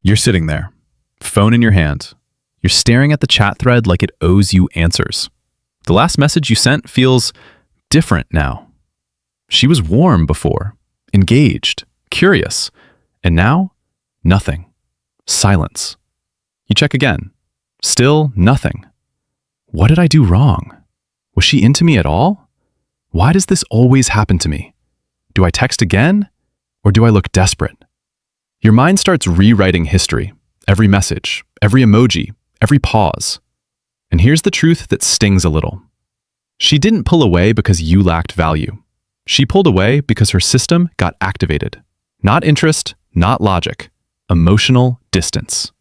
You're sitting there, phone in your hand. You're staring at the chat thread like it owes you answers. The last message you sent feels different now. She was warm before, engaged, curious, and now, nothing. Silence. You check again. Still nothing. What did I do wrong? Was she into me at all? Why does this always happen to me? Do I text again? Or do I look desperate? Your mind starts rewriting history, every message, every emoji, every pause. And here's the truth that stings a little. She didn't pull away because you lacked value. She pulled away because her system got activated. Not interest, not logic. Emotional distance.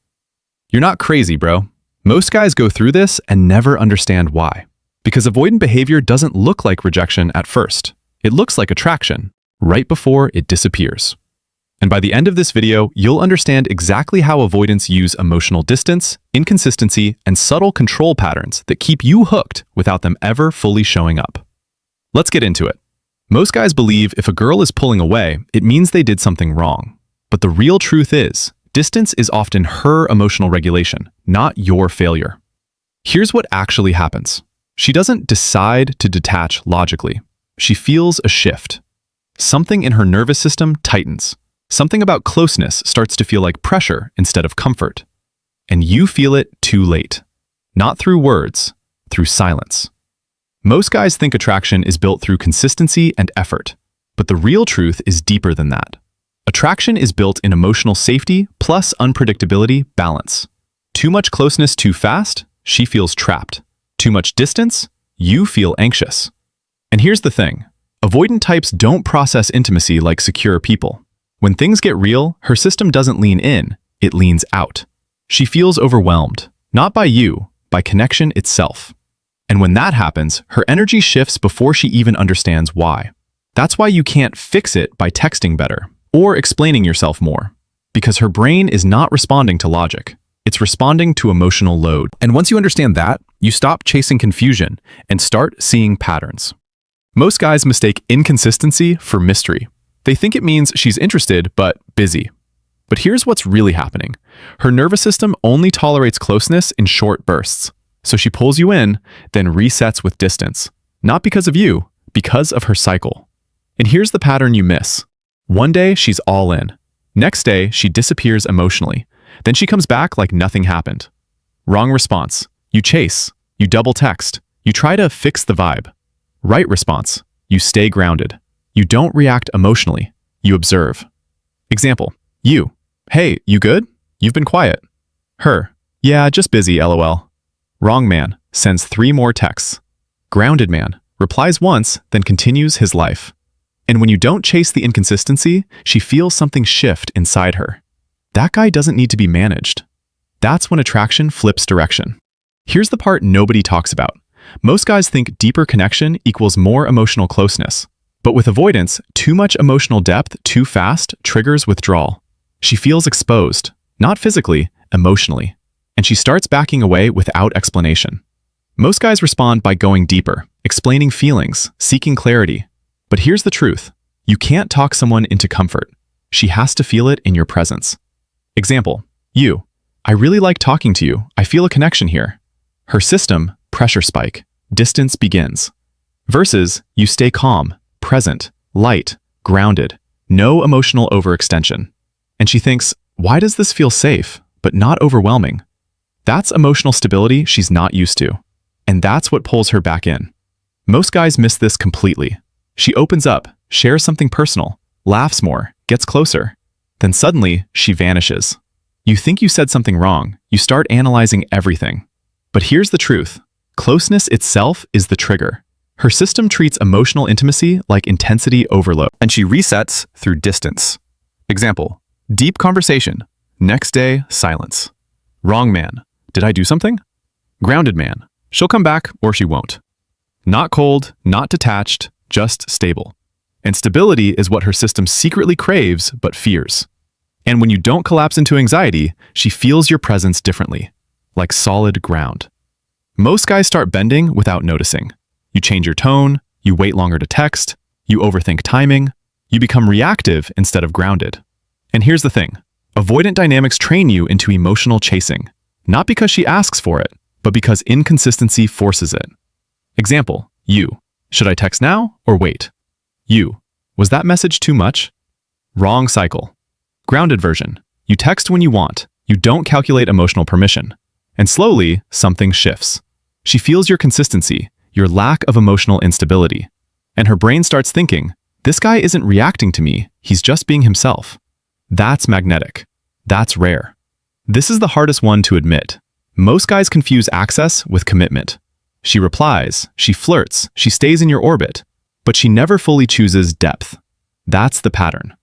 You're not crazy, bro. Most guys go through this and never understand why. Because avoidant behavior doesn't look like rejection at first. It looks like attraction, right before it disappears. And by the end of this video, you'll understand exactly how avoidants use emotional distance, inconsistency, and subtle control patterns that keep you hooked without them ever fully showing up. Let's get into it. Most guys believe if a girl is pulling away, it means they did something wrong. But the real truth is, distance is often her emotional regulation, not your failure. Here's what actually happens. She doesn't decide to detach logically. She feels a shift. Something in her nervous system tightens. Something about closeness starts to feel like pressure instead of comfort. And you feel it too late. Not through words, through silence. Most guys think attraction is built through consistency and effort, but the real truth is deeper than that. Attraction is built in emotional safety plus unpredictability balance. Too much closeness too fast, she feels trapped. Too much distance, you feel anxious. And here's the thing. Avoidant types don't process intimacy like secure people. When things get real, her system doesn't lean in, it leans out. She feels overwhelmed, not by you, by connection itself. And when that happens, her energy shifts before she even understands why. That's why you can't fix it by texting better or explaining yourself more, because her brain is not responding to logic. It's responding to emotional load. And once you understand that, you stop chasing confusion and start seeing patterns. Most guys mistake inconsistency for mystery. They think it means she's interested but busy. But here's what's really happening. Her nervous system only tolerates closeness in short bursts. So she pulls you in, then resets with distance. Not because of you, because of her cycle. And here's the pattern you miss. One day, she's all in. Next day, she disappears emotionally. Then she comes back like nothing happened. Wrong response. You chase. You double text. You try to fix the vibe. Right response. You stay grounded. You don't react emotionally. You observe. Example. You. Hey, you good? You've been quiet. Her. Yeah, just busy, lol. Wrong man. Sends 3 more texts. Grounded man. Replies once, then continues his life. And when you don't chase the inconsistency, she feels something shift inside her. That guy doesn't need to be managed. That's when attraction flips direction. Here's the part nobody talks about. Most guys think deeper connection equals more emotional closeness. But with avoidance, too much emotional depth too fast triggers withdrawal. She feels exposed, not physically, emotionally. And she starts backing away without explanation. Most guys respond by going deeper, explaining feelings, seeking clarity. But here's the truth. You can't talk someone into comfort. She has to feel it in your presence. Example. You. I really like talking to you. I feel a connection here. Her system, pressure spike. Distance begins. Versus, you stay calm, present, light, grounded. No emotional overextension. And she thinks, why does this feel safe, but not overwhelming? That's emotional stability she's not used to. And that's what pulls her back in. Most guys miss this completely. She opens up, shares something personal, laughs more, gets closer. Then suddenly, she vanishes. You think you said something wrong. You start analyzing everything. But here's the truth. Closeness itself is the trigger. Her system treats emotional intimacy like intensity overload, and she resets through distance. Example. Deep conversation. Next day, silence. Wrong man. Did I do something? Grounded man. She'll come back or she won't. Not cold, not detached, just stable. And stability is what her system secretly craves but fears. And when you don't collapse into anxiety, she feels your presence differently, like solid ground. Most guys start bending without noticing. You change your tone, you wait longer to text, you overthink timing, you become reactive instead of grounded. And here's the thing. Avoidant dynamics train you into emotional chasing, not because she asks for it, but because inconsistency forces it. Example, you. Should I text now or wait? You. Was that message too much? Wrong cycle. Grounded version. You text when you want. You don't calculate emotional permission. And slowly, something shifts. She feels your consistency, your lack of emotional instability. And her brain starts thinking, this guy isn't reacting to me, he's just being himself. That's magnetic. That's rare. This is the hardest one to admit. Most guys confuse access with commitment. She replies, she flirts, she stays in your orbit, but she never fully chooses depth. That's the pattern.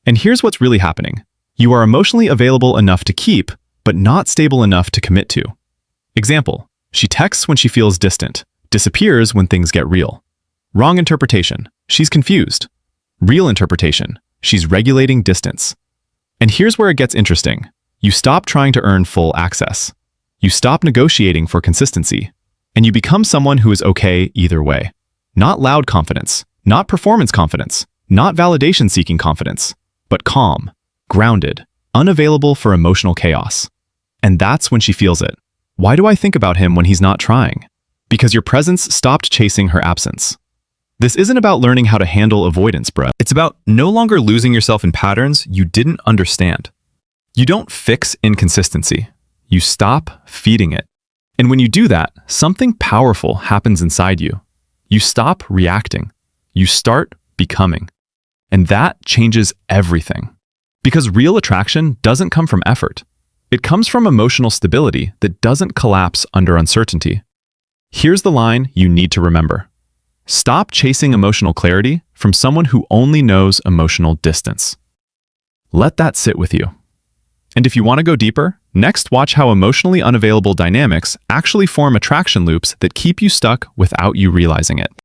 And here's what's really happening. You are emotionally available enough to keep, but not stable enough to commit to. Example, she texts when she feels distant, disappears when things get real. Wrong interpretation, she's confused. Real interpretation, she's regulating distance. And here's where it gets interesting. You stop trying to earn full access. You stop negotiating for consistency. And you become someone who is okay either way. Not loud confidence, not performance confidence, not validation-seeking confidence, but calm, grounded, unavailable for emotional chaos. And that's when she feels it. Why do I think about him when he's not trying? Because your presence stopped chasing her absence. This isn't about learning how to handle avoidance, bruh. It's about no longer losing yourself in patterns you didn't understand. You don't fix inconsistency. You stop feeding it. And when you do that, something powerful happens inside you. You stop reacting. You start becoming. And that changes everything. Because real attraction doesn't come from effort. It comes from emotional stability that doesn't collapse under uncertainty. Here's the line you need to remember. Stop chasing emotional clarity from someone who only knows emotional distance. Let that sit with you. And if you want to go deeper, next watch how emotionally unavailable dynamics actually form attraction loops that keep you stuck without you realizing it.